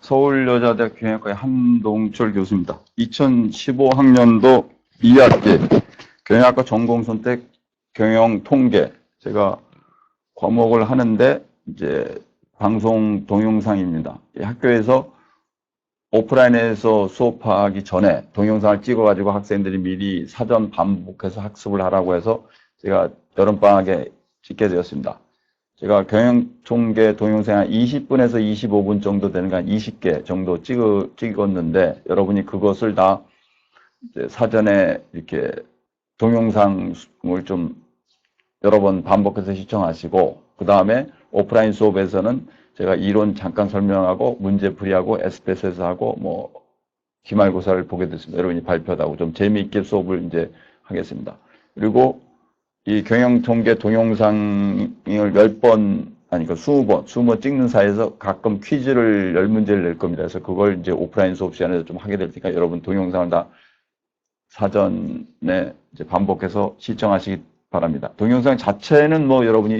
서울여자대학 경영학과의 한동철 교수입니다. 2015학년도 2학기 경영학과 전공선택 경영통계 제가 과목을 하는데 이제 방송 동영상입니다. 학교에서 오프라인에서 수업하기 전에 동영상을 찍어가지고 학생들이 미리 사전 반복해서 학습을 하라고 해서 제가 여름방학에 찍게 되었습니다. 제가 경영통계 동영상 한 20분에서 25분 정도 되는 한 20개 정도 찍었는데 여러분이 그것을 다 이제 사전에 이렇게 동영상을 좀 여러 번 반복해서 시청하시고 그 다음에 오프라인 수업에서는 제가 이론 잠깐 설명하고 문제 풀이하고 SPSS 하고 뭐 기말고사를 보게 됐습니다. 여러분이 발표도 하고 좀 재미있게 수업을 이제 하겠습니다. 그리고 이 경영통계 동영상을 10번, 아니, 20번 찍는 사이에서 가끔 퀴즈를 10문제를 낼 겁니다. 그래서 그걸 이제 오프라인 수업 시간에서 좀 하게 될 테니까 여러분 동영상을 다 사전에 이제 반복해서 시청하시기 바랍니다. 동영상 자체는 뭐 여러분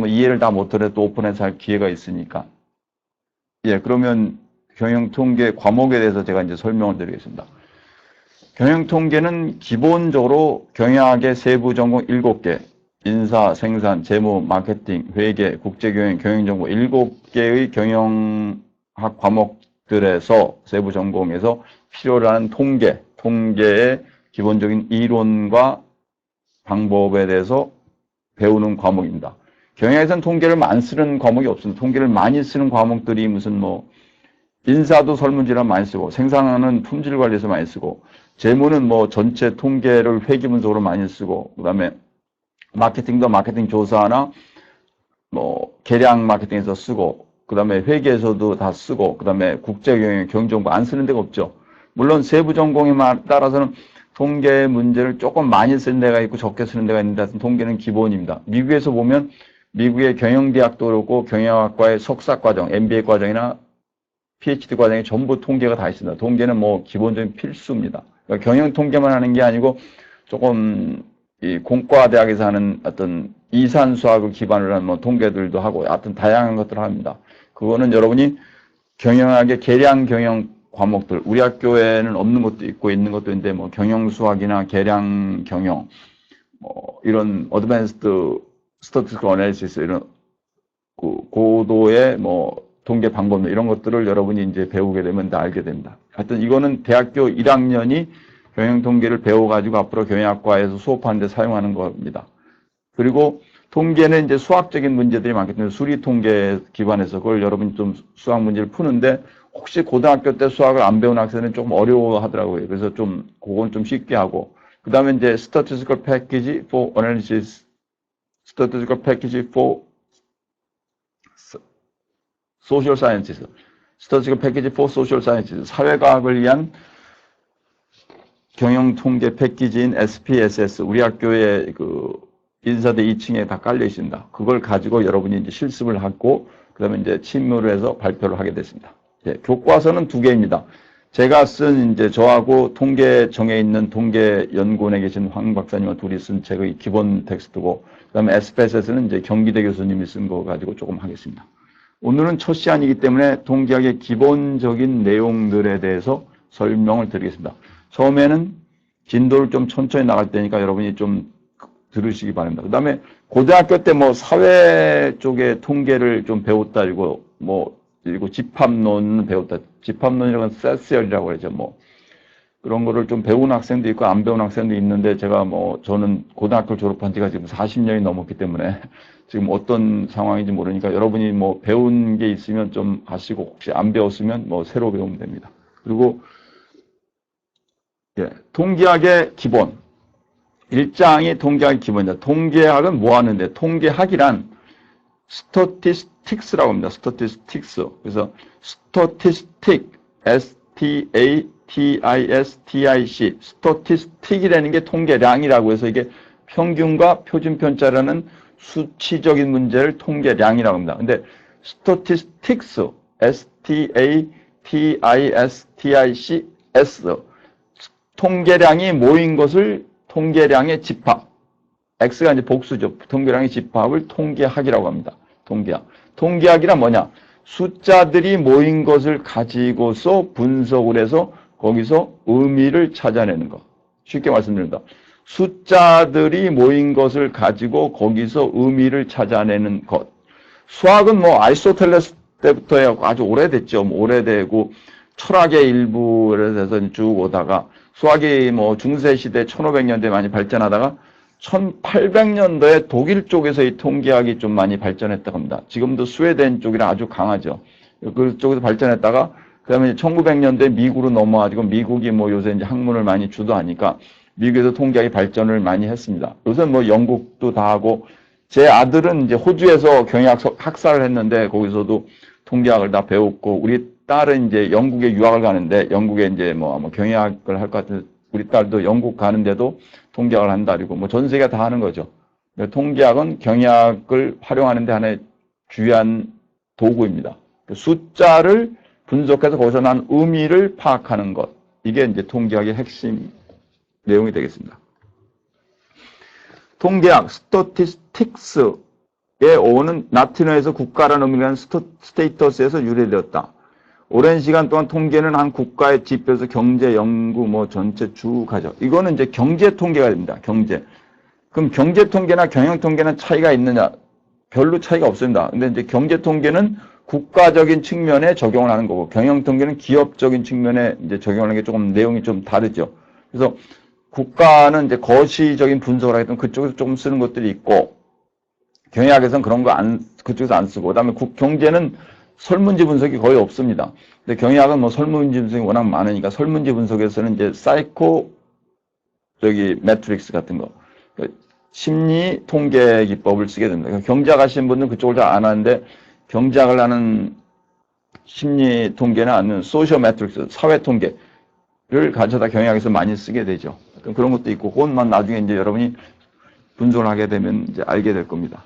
이해를 다 못하더라도 오픈해서 할 기회가 있으니까. 예, 그러면 경영통계 과목에 대해서 제가 이제 설명을 드리겠습니다. 경영통계는 기본적으로 경영학의 세부 전공 7개, 인사, 생산, 재무, 마케팅, 회계, 국제경영, 경영정보 7개의 경영학 과목들에서 세부 전공에서 필요로 하는 통계의 기본적인 이론과 방법에 대해서 배우는 과목입니다. 경영에서는 통계를 많이 쓰는 과목이 없습니다. 통계를 많이 쓰는 과목들이 무슨 뭐 인사도 설문지란 많이 쓰고 생산하는 품질 관리에서 많이 쓰고 재무는 뭐 전체 통계를 회계 분석으로 많이 쓰고 그다음에 마케팅도 마케팅 조사나 뭐 계량 마케팅에서 쓰고 그다음에 회계에서도 다 쓰고 그다음에 국제경영 경영정보 안 쓰는 데가 없죠. 물론 세부 전공에 따라서는 통계 문제를 조금 많이 쓰는 데가 있고 적게 쓰는 데가 있는데 통계는 기본입니다. 미국에서 보면 미국의 경영대학도 그렇고 경영학과의 석사과정, MBA 과정이나 PhD 과정에 전부 통계가 다 있습니다. 통계는 뭐 기본적인 필수입니다. 그러니까 경영 통계만 하는 게 아니고 조금 이 공과대학에서 하는 어떤 이산 수학을 기반으로 한 뭐 통계들도 하고 하여튼 다양한 것들을 합니다. 그거는 여러분이 경영학의 계량 경영 과목들 우리 학교에는 없는 것도 있고 있는 것도 있는데 뭐 경영 수학이나 계량 경영 뭐 이런 어드밴스드 스태티스티컬 애널리시스 이런 고도의 뭐 통계 방법 이런 것들을 여러분이 이제 배우게 되면 다 알게 됩니다. 하여튼 이거는 대학교 1학년이 경영 통계를 배워가지고 앞으로 경영학과에서 수업하는 데 사용하는 겁니다. 그리고 통계는 이제 수학적인 문제들이 많기 때문에 수리 통계 기반에서 그걸 여러분이 좀 수학 문제를 푸는데 혹시 고등학교 때 수학을 안 배운 학생은 조금 어려워하더라고요. 그래서 좀 그건 좀 쉽게 하고 그 다음에 이제 Statistical Package for Analysis, Statistical Package for Social Sciences, Statistical Package for Social Sciences, 사회과학을 위한 경영 통계 패키지인 SPSS, 우리 학교에 그 인사대 2층에 다 깔려 있습니다. 그걸 가지고 여러분이 이제 실습을 하고, 그 다음에 이제 침무를 해서 발표를 하게 됐습니다. 예, 교과서는 2개입니다. 제가 쓴 이제 저하고 통계청에 있는 통계연구원에 계신 황 박사님과 둘이 쓴 책의 기본 텍스트고, 그 다음에 SPSS는 이제 경기대 교수님이 쓴 거 가지고 조금 하겠습니다. 오늘은 첫 시간이기 때문에 통계학의 기본적인 내용들에 대해서 설명을 드리겠습니다. 처음에는 진도를 좀 천천히 나갈 테니까 여러분이 좀 들으시기 바랍니다. 그 다음에 고등학교 때 뭐 사회 쪽에 통계를 좀 배웠다, 그리고 집합론 배웠다. 집합론이라는 건 세스열이라고 그러죠. 뭐 그런 거를 좀 배운 학생도 있고 안 배운 학생도 있는데 제가 저는 고등학교 졸업한 지가 지금 40년이 넘었기 때문에 지금 어떤 상황인지 모르니까 여러분이 뭐 배운 게 있으면 좀 하시고 혹시 안 배웠으면 뭐 새로 배우면 됩니다. 그리고 예, 통계학의 기본 1장이 통계학의 기본이다. 통계학은 뭐 하는데 통계학이란 스태티스틱스라고 합니다. 스태티스틱스. 그래서 스태티스틱 STATISTIC 스태티스틱이라는 게 통계량이라고 해서 이게 평균과 표준편차라는 수치적인 문제를 통계량이라고 합니다. 근데 statistics, STATISTICS, 통계량이 모인 것을 통계량의 집합, X가 이제 복수죠. 통계량의 집합을 통계학이라고 합니다. 통계학. 통계학이란 뭐냐? 숫자들이 모인 것을 가지고서 분석을 해서 거기서 의미를 찾아내는 것. 쉽게 말씀드립니다. 숫자들이 모인 것을 가지고 거기서 의미를 찾아내는 것. 수학은 뭐 아리스토텔레스 때부터 해갖고 아주 오래됐죠. 뭐 오래되고 철학의 일부에 대해서 쭉 오다가 수학이 뭐 중세시대 1500년대에 많이 발전하다가 1800년도에 독일 쪽에서 이 통계학이 좀 많이 발전했다고 합니다. 지금도 스웨덴 쪽이랑 아주 강하죠. 그쪽에서 발전했다가 그 다음에 1900년대 미국으로 넘어와가지고 미국이 뭐 요새 이제 학문을 많이 주도하니까 미국에서 통계학이 발전을 많이 했습니다. 요새 뭐 영국도 다 하고 제 아들은 이제 호주에서 경영학 학사를 했는데 거기서도 통계학을 다 배웠고 우리 딸은 이제 영국에 유학을 가는데 영국에 이제 뭐 아마 경영학을 할 것 같은 우리 딸도 영국 가는데도 통계학을 한다 그리고 뭐 전 세계가 다 하는 거죠. 통계학은 경영학을 활용하는 데 하나의 주요한 도구입니다. 숫자를 분석해서 거기서 난 의미를 파악하는 것. 이게 이제 통계학의 핵심 내용이 되겠습니다. 통계학, 스태티스틱스의 어원은 라틴어에서 국가라는 의미라는 스테이터스에서 유래되었다. 오랜 시간 동안 통계는 한 국가의 지표에서 경제, 연구, 뭐 전체 쭉 하죠. 이거는 이제 경제 통계가 됩니다. 경제. 그럼 경제 통계나 경영 통계는 차이가 있느냐? 별로 차이가 없습니다. 근데 이제 경제 통계는 국가적인 측면에 적용을 하는 거고, 경영 통계는 기업적인 측면에 이제 적용하는 게 조금 내용이 좀 다르죠. 그래서 국가는 이제 거시적인 분석을 하기 때문에 그쪽에서 조금 쓰는 것들이 있고, 경영학에서는 그런 거 그쪽에서 안 쓰고, 그 다음에 경제는 설문지 분석이 거의 없습니다. 근데 경영학은 뭐 설문지 분석이 워낙 많으니까 설문지 분석에서는 이제 매트릭스 같은 거, 심리 통계 기법을 쓰게 됩니다. 경제학 하시는 분들은 그쪽을 잘 안 하는데 경제학을 하는 심리 통계나 아니면 소셜 매트릭스, 사회 통계를 가져다 경영학에서 많이 쓰게 되죠. 그런 것도 있고, 그것만 나중에 이제 여러분이 분석을 하게 되면 이제 알게 될 겁니다.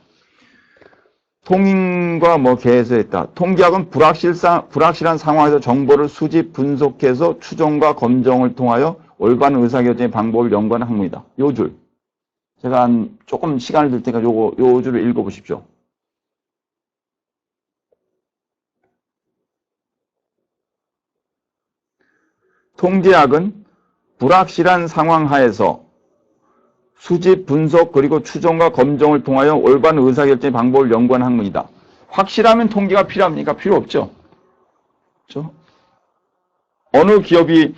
통인과 뭐 계에서 했다. 통계학은 불확실한 상황에서 정보를 수집, 분석해서 추정과 검증을 통하여 올바른 의사결정의 방법을 연구하는 학문이다. 요 줄. 제가 조금 시간을 들 테니까 요 줄을 읽어보십시오. 통계학은 불확실한 상황 하에서 수집, 분석, 그리고 추정과 검증을 통하여 올바른 의사결정의 방법을 연구하는 학문이다. 확실하면 통계가 필요합니까? 필요 없죠. 그렇죠? 어느 기업이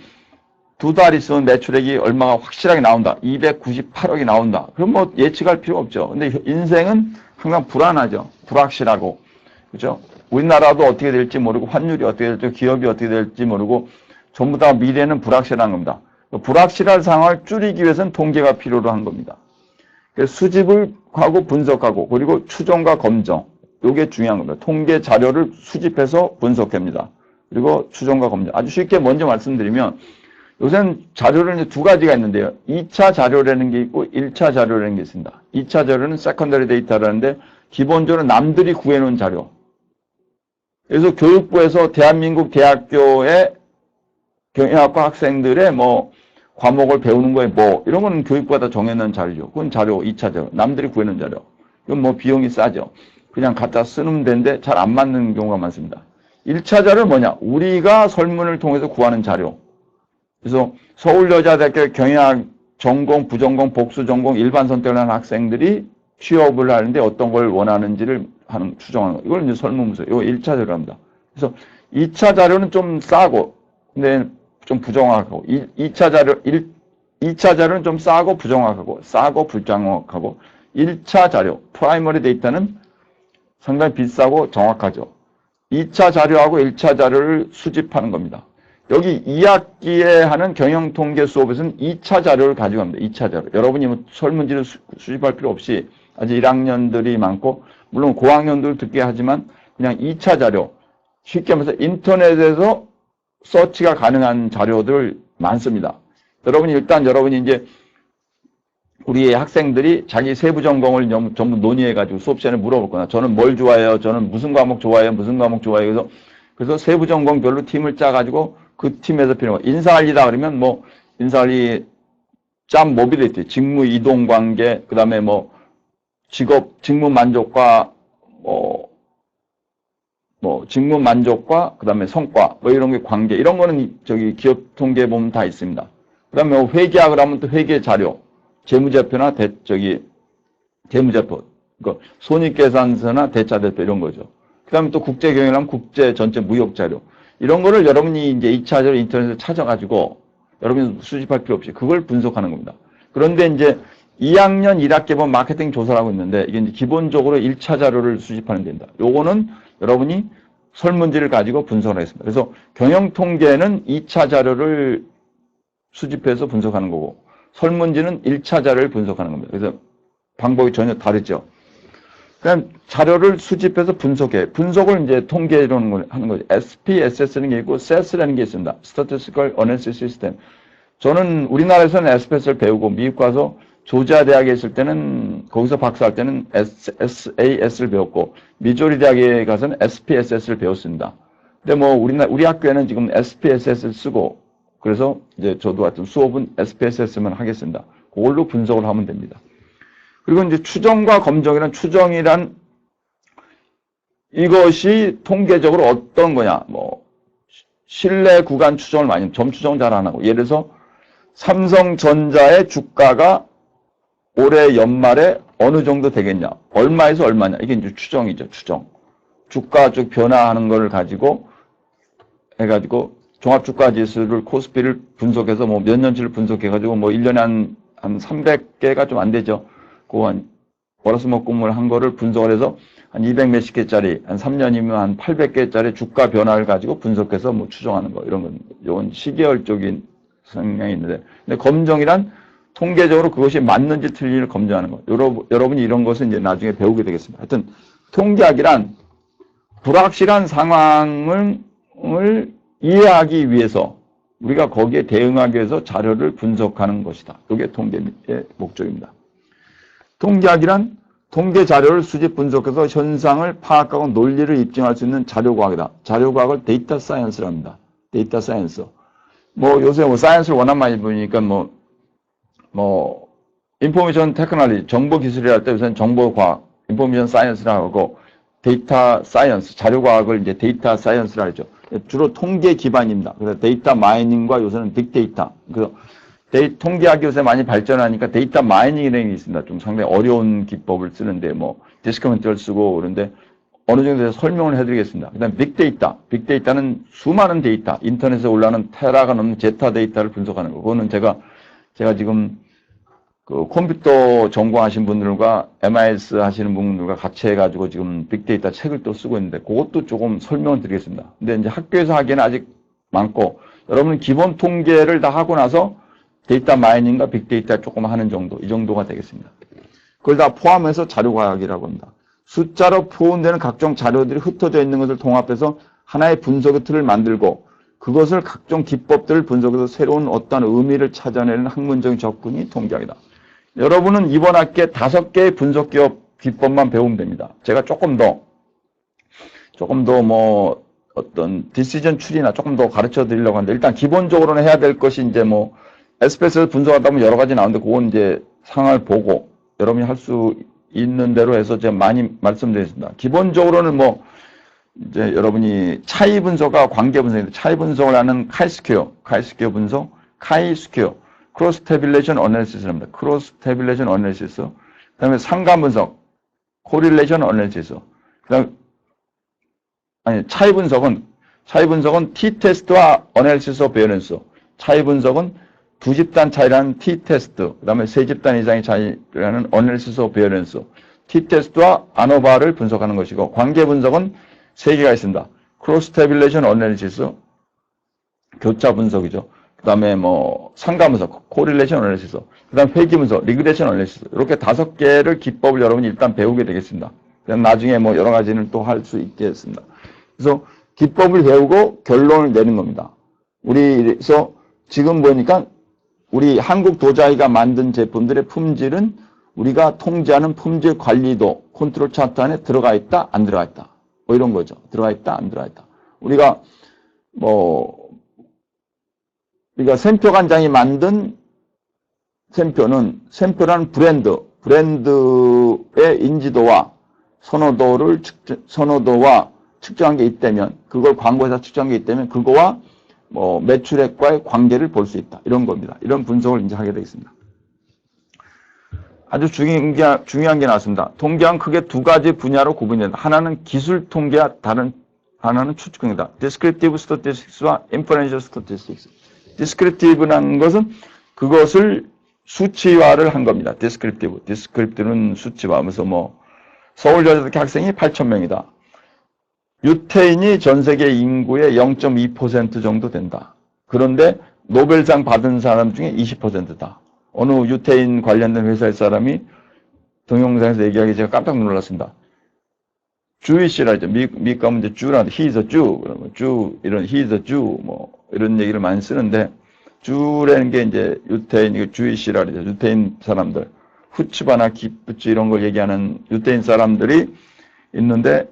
두 달 있으면 매출액이 얼마가 확실하게 나온다. 298억이 나온다. 그럼 뭐 예측할 필요 없죠. 근데 인생은 항상 불안하죠. 불확실하고. 그죠? 우리나라도 어떻게 될지 모르고, 환율이 어떻게 될지, 기업이 어떻게 될지 모르고, 전부 다 미래는 불확실한 겁니다. 불확실한 상황을 줄이기 위해서는 통계가 필요로 한 겁니다. 수집을 하고 분석하고, 그리고 추정과 검증. 이게 중요한 겁니다. 통계 자료를 수집해서 분석합니다. 그리고 추정과 검증. 아주 쉽게 먼저 말씀드리면, 요새는 자료는 이제 두 가지가 있는데요. 2차 자료라는 게 있고 1차 자료라는 게 있습니다. 2차 자료는 세컨더리 데이터라는데 기본적으로 남들이 구해놓은 자료. 그래서 교육부에서 대한민국 대학교의 경영학과 학생들의 뭐 과목을 배우는 거에 뭐 이런 거는 교육부가 다 정해놓은 자료죠. 그건 자료 2차 자료. 남들이 구해놓은 자료. 이건 뭐 비용이 싸죠. 그냥 갖다 쓰면 되는데 잘 안 맞는 경우가 많습니다. 1차 자료는 뭐냐? 우리가 설문을 통해서 구하는 자료. 그래서 서울여자대학교 경영학 전공, 부전공, 복수전공, 일반 선택을 하는 학생들이 취업을 하는데 어떤 걸 원하는지를 추정하는 거. 이걸 이제 설문문서. 이거 1차 자료로 합니다. 그래서 2차 자료는 좀 싸고, 근데 좀 부정확하고, 2차 자료는 좀 싸고 부정확하고, 싸고 불정확하고, 1차 자료, 프라이머리 데이터는 상당히 비싸고 정확하죠. 2차 자료하고 1차 자료를 수집하는 겁니다. 여기 2학기에 하는 경영통계 수업에서는 2차 자료를 가지고 갑니다. 2차 자료. 여러분이 뭐 설문지를 수집할 필요 없이 아직 1학년들이 많고, 물론 고학년들 듣게 하지만 그냥 2차 자료. 쉽게 말해서 인터넷에서 서치가 가능한 자료들 많습니다. 여러분이 이제 우리 학생들이 자기 세부 전공을 전부 논의해가지고 수업 시간에 물어볼 거나 저는 뭘 좋아해요? 저는 무슨 과목 좋아해요? 무슨 과목 좋아해요? 그래서 세부 전공별로 팀을 짜가지고 그 팀에서 필요한 인사관리다 그러면 뭐 인사관리 짬 모빌리티, 직무 이동 관계, 그 다음에 뭐 직무 만족과 뭐 뭐 직무 만족과 그다음에 성과 뭐 이런 게 관계 이런 거는 저기 기업 통계에 보면 다 있습니다. 그다음에 뭐 회계학을 하면 또 회계 자료, 재무제표나 재무제표, 그 손익계산서나 대차대표 이런 거죠. 그다음에 또 국제경영이라면 국제 전체 무역 자료 이런 거를 여러분이 이제 2차적으로 인터넷에 찾아가지고 여러분이 수집할 필요 없이 그걸 분석하는 겁니다. 그런데 이제 2학년 1학기 본 마케팅 조사를 하고 있는데 이게 이제 기본적으로 1차 자료를 수집하는 데입니다. 요거는 여러분이 설문지를 가지고 분석을 하겠습니다. 그래서 경영통계는 2차 자료를 수집해서 분석하는 거고 설문지는 1차 자료를 분석하는 겁니다. 그래서 방법이 전혀 다르죠. 그냥 자료를 수집해서 분석해. 분석을 이제 통계로 하는 거죠. SPSS라는 게 있고 SES라는 게 있습니다. Statistical Analysis System. 저는 우리나라에서는 SPSS를 배우고 미국 가서 조지아 대학에 있을 때는 거기서 박사할 때는 SAS를 배웠고 미조리 대학에 가서는 SPSS를 배웠습니다. 근데 뭐 우리 학교에는 지금 SPSS를 쓰고 그래서 이제 저도 하여튼 수업은 SPSS만 하겠습니다. 그걸로 분석을 하면 됩니다. 그리고 이제 추정과 검정이란 추정이란 이것이 통계적으로 어떤 거냐 뭐 신뢰 구간 추정을 많이 점 추정 잘 안 하고 예를 들어서 삼성전자의 주가가 올해 연말에 어느 정도 되겠냐 얼마에서 얼마냐 이게 이제 추정이죠. 추정 주가 쭉 변화하는 걸 가지고 해가지고 종합주가지수를 코스피를 분석해서 뭐 몇 년치를 분석해가지고 뭐 1년에 한 300개가 좀 안 되죠. 그 한 월화수목금을 한 거를 분석을 해서 한 200 몇십 개짜리 한 3년이면 한 800개짜리 주가 변화를 가지고 분석해서 뭐 추정하는 거 이런 건 이건 시계열적인 성향이 있는데 근데 검정이란 통계적으로 그것이 맞는지 틀린지를 검증하는 거. 여러분이 이런 것은 이제 나중에 배우게 되겠습니다. 하여튼 통계학이란 불확실한 상황을 이해하기 위해서 우리가 거기에 대응하기 위해서 자료를 분석하는 것이다. 이게 통계의 목적입니다. 통계학이란 통계 자료를 수집 분석해서 현상을 파악하고 논리를 입증할 수 있는 자료과학이다. 자료과학을 데이터 사이언스라 합니다. 데이터 사이언스. 뭐 요새 뭐 사이언스를 워낙 많이 보니까 인포메이션 테크놀로지, 정보기술이라 할 때 요새는 정보과학, 인포메이션 사이언스라고 하고 데이터 사이언스, 자료과학을 이제 데이터 사이언스라 하죠. 주로 통계 기반입니다. 그래서 데이터 마이닝과 요새는 빅데이터. 그래서 통계학이 요새 많이 발전하니까 데이터 마이닝이라는 게 있습니다. 좀 상당히 어려운 기법을 쓰는데 뭐 디스크멘트를 쓰고 그런데 어느 정도 설명을 해드리겠습니다. 그다음 빅데이터. 빅데이터는 수많은 데이터, 인터넷에 올라오는 테라가 넘는 제타 데이터를 분석하는 거. 그거는 제가 지금 그 컴퓨터 전공하신 분들과 MIS 하시는 분들과 같이 해가지고 지금 빅데이터 책을 또 쓰고 있는데 그것도 조금 설명을 드리겠습니다. 근데 이제 학교에서 하기에는 아직 많고 여러분은 기본 통계를 다 하고 나서 데이터 마이닝과 빅데이터 조금 하는 정도, 이 정도가 되겠습니다. 그걸 다 포함해서 자료과학이라고 합니다. 숫자로 표현되는 각종 자료들이 흩어져 있는 것을 통합해서 하나의 분석의 틀을 만들고 그것을 각종 기법들을 분석해서 새로운 어떤 의미를 찾아내는 학문적인 접근이 통계학이다. 여러분은 이번 학기에 5개의 분석 기법만 배우면 됩니다. 제가 조금 더 뭐 어떤 디시전 추리나 조금 더 가르쳐 드리려고 하는데 일단 기본적으로는 해야 될 것이 이제 뭐 SPSS를 분석하다 보면 여러 가지 나오는데 그건 이제 상황을 보고 여러분이 할 수 있는 대로 해서 제가 많이 말씀드리겠습니다. 기본적으로는 뭐 이제 여러분이 차이 분석과 관계 분석인데 차이 분석을 하는 카이스퀘어 분석, 카이스퀘어, 크로스 태빌레이션 어널리시스를 합니다. 크로스 태빌레이션 어널리시스. 그다음에 상관 분석, 코릴레이션 어널리시스. 그다음 차이 분석은 T-테스트와 어널리시스 오브 베어런스. 차이 분석은 두 집단 차이라는 T-테스트, 그 다음에 세 집단 이상의 차이라는 어널리시스 오브 베어런스. T-테스트와 아노바를 분석하는 것이고, 관계 분석은 3개가 있습니다. 크로스 태빌레이션 어널리시스, 교차 분석이죠. 그 다음에 뭐, 상관 분석, 코릴레이션 어널리시스, 그 다음 회귀 분석, 리그레이션 어널리시스. 이렇게 5개를 기법을 여러분이 일단 배우게 되겠습니다. 그냥 나중에 뭐 여러 가지는 또 할 수 있겠습니다. 그래서 기법을 배우고 결론을 내는 겁니다. 그래서 지금 보니까 우리 한국 도자기가 만든 제품들의 품질은 우리가 통제하는 품질 관리도 컨트롤 차트 안에 들어가 있다, 안 들어가 있다. 뭐 이런 거죠. 들어가 있다, 안 들어가 있다. 우리가 샘표 관장이 만든 샘표라는 브랜드의 인지도와 선호도와 측정한 게 있다면, 그걸 광고에서 측정한 게 있다면, 그거와 뭐 매출액과의 관계를 볼 수 있다. 이런 겁니다. 이런 분석을 이제 하게 되겠습니다. 아주 중요한 게 나왔습니다. 통계학은 크게 두 가지 분야로 구분된다. 하나는 기술 통계와 하나는 추측 통계다. Descriptive statistics와 inferential statistics. Descriptive라는 것은 그것을 수치화를 한 겁니다. Descriptive는 수치화하면서 뭐 서울 여자대학교 학생이 8,000명이다. 유태인이 전 세계 인구의 0.2% 정도 된다. 그런데 노벨상 받은 사람 중에 20%다. 어느 유태인 관련된 회사의 사람이 동영상에서 얘기하기 제가 깜짝 놀랐습니다. 주이시라 하죠. 미국 가면 이제 주라는데 he is a Jew, 그러면 이런 he is a Jew 뭐 이런 얘기를 많이 쓰는데 주라는 게 이제 유태인 주이시라 그러죠. 유태인 사람들 후츠바나 기프츠 이런 걸 얘기하는 유태인 사람들이 있는데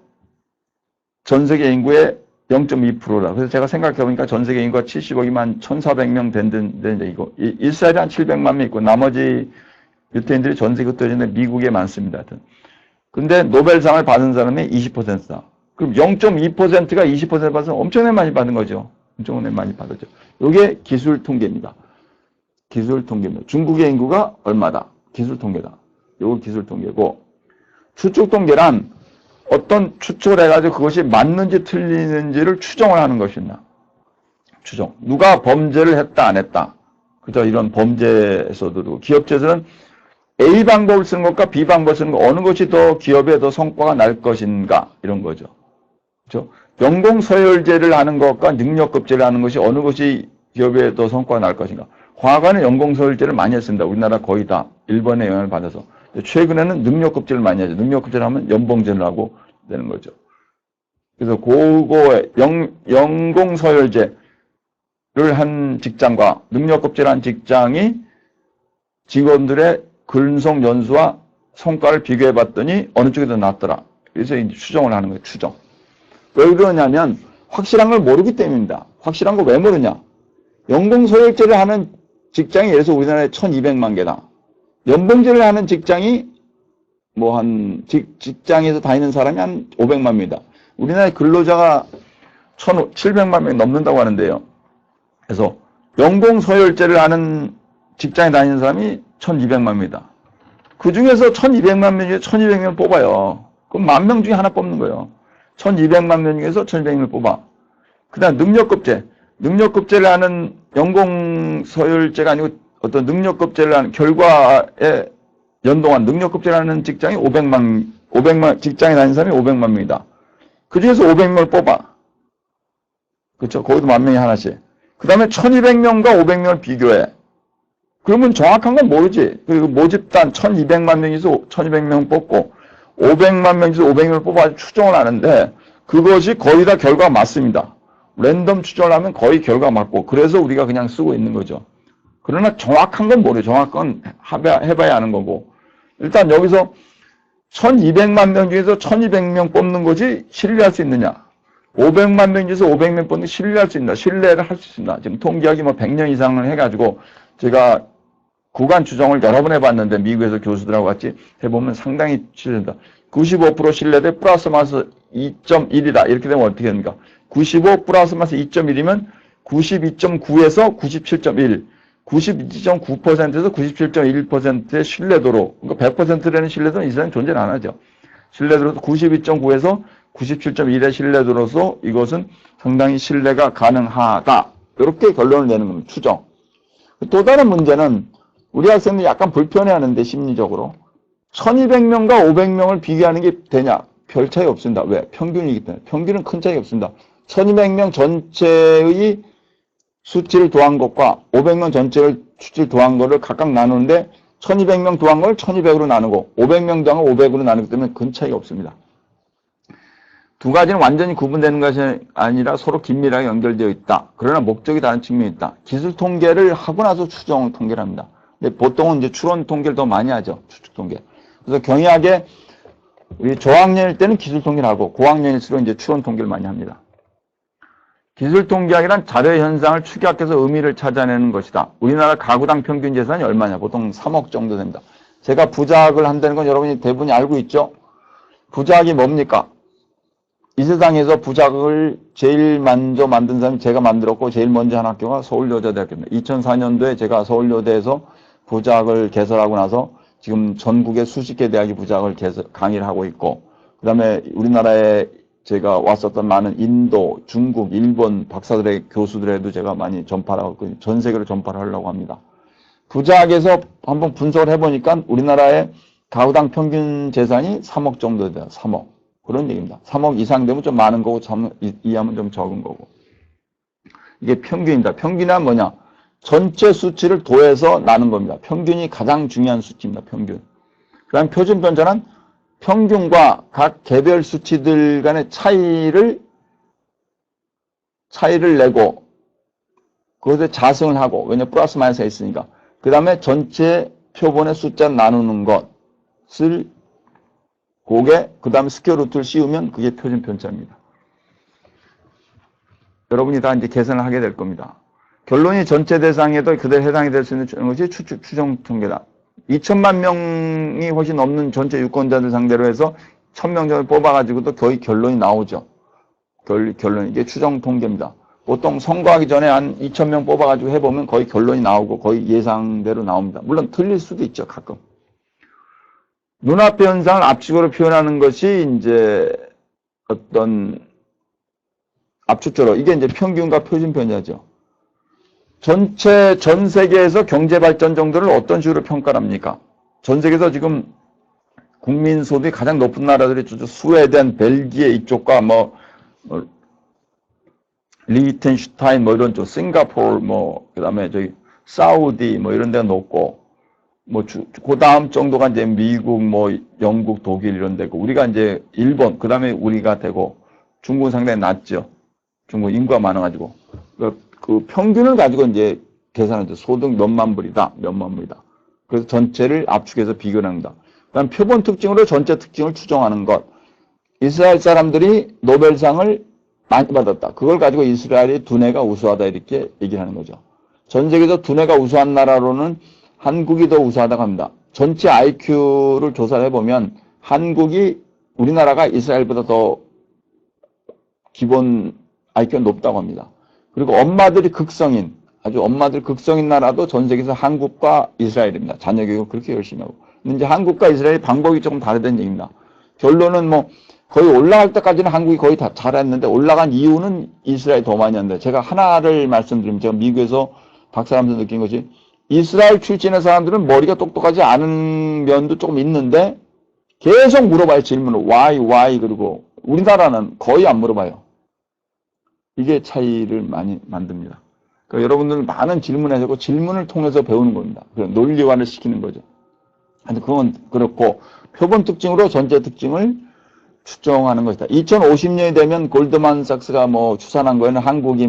전 세계 인구의 0.2%라. 그래서 제가 생각해 보니까 전 세계 인구가 70억이면 1,400명 된다는 얘기고, 이스라엘이 한 700만 명 있고, 나머지 유태인들이 전 세계 흩어지는데 미국에 많습니다. 하여튼. 근데 노벨상을 받은 사람이 20%다. 그럼 0.2%가 20% 받으면 엄청나게 많이 받은 거죠. 엄청나게 많이 받았죠. 이게 기술 통계입니다. 기술 통계입니다. 중국의 인구가 얼마다? 기술 통계다. 이거 기술 통계고, 추측 통계란 어떤 추측을 해가지고 그것이 맞는지 틀리는지를 추정을 하는 것이냐. 추정. 누가 범죄를 했다, 안 했다. 그죠? 이런 범죄에서도 기업체에서는 A 방법을 쓰는 것과 B 방법을 쓰는 것, 어느 것이 더 기업에 더 성과가 날 것인가. 이런 거죠. 그죠? 연공서열제를 하는 것과 능력급제를 하는 것이 어느 것이 기업에 더 성과가 날 것인가. 과거에는 연공서열제를 많이 했습니다. 우리나라 거의 다 일본의 영향을 받아서. 최근에는 능력급제를 많이 하죠. 능력급제를 하면 연봉제를 하고 되는 거죠. 그래서 그거에 연공서열제를 한 직장과 능력급제를 한 직장이 직원들의 근속 연수와 성과를 비교해 봤더니 어느 쪽이 더 낫더라. 그래서 이제 추정을 하는 거예요. 추정. 왜 그러냐면 확실한 걸 모르기 때문입니다. 확실한 걸 왜 모르냐. 연공서열제를 하는 직장이 예를 들어서 우리나라에 1,200만 개다. 연봉제를 하는 직장이 뭐 직장에서 다니는 사람이 한 500만 명이다. 우리나라의 근로자가 1,700만 명이 넘는다고 하는데요. 그래서 연공서열제를 하는 직장에 다니는 사람이 1,200만 명이다. 그 중에서 1,200만 명 중에 1,200명 뽑아요. 그럼 10,000명 중에 하나 뽑는 거예요. 1,200만 명 중에서 1,200명을 뽑아. 그 다음 능력급제. 능력급제를 하는 연공서열제가 아니고 어떤 능력급제를 하는 결과에 연동한 능력급제를 하는 직장이 500만, 직장에 다니는 사람이 500만 명이다. 그 중에서 500명을 뽑아. 그렇죠. 거기도 10,000명이 하나씩. 그 다음에 1,200명과 500명을 비교해. 그러면 정확한 건 모르지. 그리고 모집단 1,200만 명에서 1,200명 뽑고 500만 명에서 500명을 뽑아 추정을 하는데 그것이 거의 다 결과가 맞습니다. 랜덤 추정을 하면 거의 결과가 맞고 그래서 우리가 그냥 쓰고 있는 거죠. 그러나 정확한 건 모르죠. 정확한 건 해봐야 하는 거고. 일단 여기서 1,200만 명 중에서 1,200명 뽑는 것이 신뢰할 수 있느냐. 500만 명 중에서 500명 뽑는 게 신뢰할 수 있나. 신뢰를 할 수 있나. 지금 통계학이 뭐 100년 이상을 해가지고 제가 구간 추정을 여러 번 해봤는데 미국에서 교수들하고 같이 해보면 상당히 신뢰된다. 95% 신뢰돼 플러스 마이너스 2.1이다. 이렇게 되면 어떻게 됩니까? 95 플러스 마이너스 2.1이면 92.9에서 97.1. 92.9%에서 97.1%의 신뢰도로, 그러니까 100%라는 신뢰도는 이 세상에 존재는 안 하죠. 신뢰도로서 92.9에서 97.1의 신뢰도로서 이것은 상당히 신뢰가 가능하다. 이렇게 결론을 내는 겁니다. 추정. 또 다른 문제는 우리 학생들이 약간 불편해하는데 심리적으로 1,200명과 500명을 비교하는 게 되냐? 별 차이 없습니다. 왜? 평균이기 때문에. 평균은 큰 차이 없습니다. 1,200명 전체의 수치를 더한 것과 500명 전체를 수치를 더한 것을 각각 나누는데 1,200명 더한 걸 1,200으로 나누고 500명 더한 걸 500으로 나누기 때문에 큰 차이가 없습니다. 두 가지는 완전히 구분되는 것이 아니라 서로 긴밀하게 연결되어 있다. 그러나 목적이 다른 측면이 있다. 기술 통계를 하고 나서 추정 통계를 합니다. 근데 보통은 이제 추론 통계를 더 많이 하죠. 추측 통계. 그래서 경의학에 우리 저학년일 때는 기술 통계를 하고 고학년일수록 이제 추론 통계를 많이 합니다. 기술 통계학이란 자료 현상을 추격해서 의미를 찾아내는 것이다. 우리나라 가구당 평균 재산이 얼마냐? 보통 3억 정도 됩니다. 제가 부자학을 한다는 건 여러분이 대부분이 알고 있죠? 부자학이 뭡니까? 이 세상에서 부작을 제일 먼저 만든 사람이 제가 만들었고 제일 먼저 한 학교가 서울여자대학교입니다. 2004년도에 제가 서울여대에서 부작을 개설하고 나서 지금 전국의 수십 개 대학이 부작을 강의를 하고 있고, 그 다음에 우리나라에 제가 왔었던 많은 인도, 중국, 일본 박사들의 교수들에도 제가 많이 전파를 하고 전 세계로 전파를 하려고 합니다. 부작에서 한번 분석을 해보니까 우리나라의 가구당 평균 재산이 3억 정도 돼요. 3억. 그런 얘기입니다. 3억 이상 되면 좀 많은 거고 3억 이하면 좀 적은 거고. 이게 평균입니다. 평균은 뭐냐? 전체 수치를 더해서 나눈 겁니다. 평균이 가장 중요한 수치입니다. 평균. 그 다음 표준 편차는 평균과 각 개별 수치들 간의 차이를 내고 그것에 자승을 하고, 왜냐 플러스 마이너스가 있으니까. 그 다음에 전체 표본의 숫자 나누는 것을 그게 그 다음에 스퀘어 루트를 씌우면 그게 표준 편차입니다. 여러분이 다 이제 계산을 하게 될 겁니다. 결론이 전체 대상에도 그대로 해당이 될 수 있는 것이 추정 통계다. 2천만 명이 훨씬 넘는 전체 유권자들 상대로 해서 1,000명 정도 뽑아가지고도 거의 결론이 나오죠. 결론, 이게 추정 통계입니다. 보통 선거하기 전에 한 2,000명 뽑아가지고 해보면 거의 결론이 나오고 거의 예상대로 나옵니다. 물론 틀릴 수도 있죠, 가끔. 눈앞의 현상을 압축으로 표현하는 것이 이제 어떤 압축적으로, 이게 이제 평균과 표준 편차죠. 전 세계에서 경제 발전 정도를 어떤 식으로 평가를 합니까? 전 세계에서 지금 국민 소득이 가장 높은 나라들이 스웨덴, 벨기에 이쪽과 리히텐슈타인 이런 쪽, 싱가포르 그다음에 저기 사우디 이런 데가 높고, 그 다음 정도가 이제 미국, 영국, 독일 이런 데고, 우리가 이제 일본, 그 다음에 우리가 되고, 중국은 상당히 낮죠. 중국 인구가 많아가지고. 그 평균을 가지고 이제 계산하죠. 소득 몇만 불이다. 그래서 전체를 압축해서 비교를 합니다. 그 다음 표본 특징으로 전체 특징을 추정하는 것. 이스라엘 사람들이 노벨상을 많이 받았다. 그걸 가지고 이스라엘이 두뇌가 우수하다 이렇게 얘기를 하는 거죠. 전 세계에서 두뇌가 우수한 나라로는 한국이 더 우수하다고 합니다. 전체 IQ를 조사를 해보면 우리나라가 이스라엘보다 더 기본 IQ가 높다고 합니다. 그리고 엄마들이 극성인 나라도 전 세계에서 한국과 이스라엘입니다. 자녀 교육을 그렇게 열심히 하고. 근데 이제 한국과 이스라엘의 방법이 조금 다르다는 얘기입니다. 결론은 거의 올라갈 때까지는 한국이 거의 다 잘했는데 올라간 이유는 이스라엘이 더 많이 한다. 제가 하나를 말씀드리면, 제가 미국에서 박사하면서 느낀 것이, 이스라엘 출신의 사람들은 머리가 똑똑하지 않은 면도 조금 있는데 계속 물어봐요. 질문을. why 그리고 우리나라는 거의 안 물어봐요. 이게 차이를 많이 만듭니다. 그러니까 여러분들은 많은 질문을 질문을 통해서 배우는 겁니다. 논리화를 시키는 거죠. 근데 그건 그렇고, 표본 특징으로 전체 특징을 추정하는 것이다. 2050년이 되면 골드만삭스가 추산한 거에는 한국이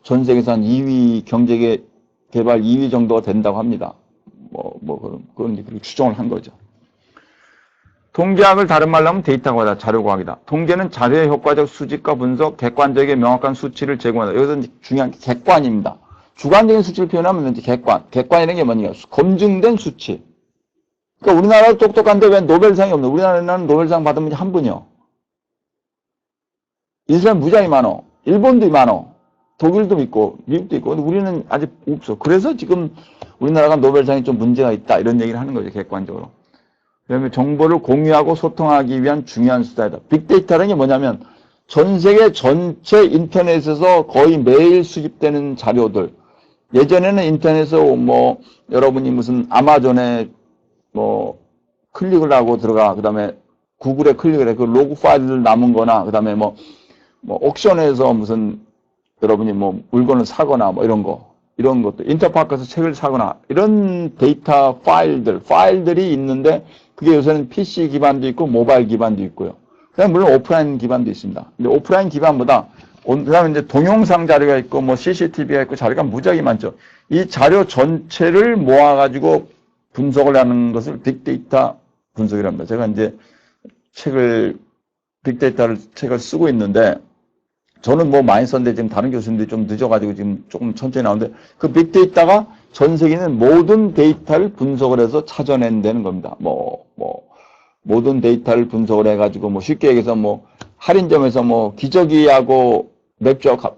전 세계에서 한 2위 경제 개발 2위 정도가 된다고 합니다. 그런 그렇게 추정을 한 거죠. 통계학을 다른 말로 하면 데이터 과학이다. 자료 과학이다. 통계는 자료의 효과적 수집과 분석, 객관적이게 명확한 수치를 제공한다. 여기서 중요한 게 객관입니다. 주관적인 수치를 표현하면 이제 객관. 객관이라는 게 뭐냐? 검증된 수치. 그러니까 우리나라도 똑똑한데 왜 노벨상이 없나? 우리나라는 노벨상 받은 분이 한 분이요. 이스라엘 무지하게 많어. 일본도 많어. 독일도 있고 미국도 있고. 근데 우리는 아직 없어. 그래서 지금 우리나라가 노벨상이 좀 문제가 있다. 이런 얘기를 하는 거죠. 객관적으로. 그다음에 정보를 공유하고 소통하기 위한 중요한 수단이다. 빅데이터라는 게 뭐냐면 전 세계 전체 인터넷에서 거의 매일 수집되는 자료들. 예전에는 인터넷에서 여러분이 무슨 아마존에 클릭을 하고 들어가. 그다음에 구글에 클릭을 해. 그 로그 파일을 남은 거나, 그다음에 옥션에서 무슨 여러분이 물건을 사거나 이런 것도, 인터파크에서 책을 사거나, 이런 데이터 파일들이 있는데, 그게 요새는 PC 기반도 있고, 모바일 기반도 있고요. 그다음에 물론 오프라인 기반도 있습니다. 근데 오프라인 기반보다, 그다음에 이제 동영상 자료가 있고, CCTV가 있고, 자료가 무지하게 많죠. 이 자료 전체를 모아가지고 분석을 하는 것을 빅데이터 분석이랍니다. 제가 이제 책을 쓰고 있는데, 저는 많이 썼는데 지금 다른 교수님들이 좀 늦어가지고 지금 조금 천천히 나오는데, 그 빅데이터가 전 세계에 있는 모든 데이터를 분석을 해서 찾아낸다는 겁니다. 모든 데이터를 분석을 해가지고 쉽게 얘기해서 할인점에서 뭐 기저귀하고 맥주가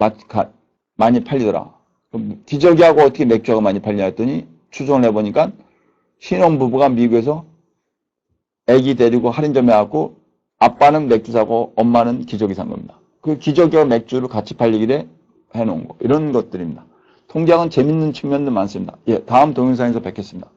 많이 팔리더라. 그럼 기저귀하고 어떻게 맥주가 많이 팔리냐 했더니 추정을 해보니까 신혼부부가 미국에서 아기 데리고 할인점에 가고 아빠는 맥주 사고 엄마는 기저귀 산 겁니다. 그 기저귀와 맥주를 같이 팔리기에 해놓은 거. 이런 것들입니다. 통계학은 재밌는 측면도 많습니다. 예, 다음 동영상에서 뵙겠습니다.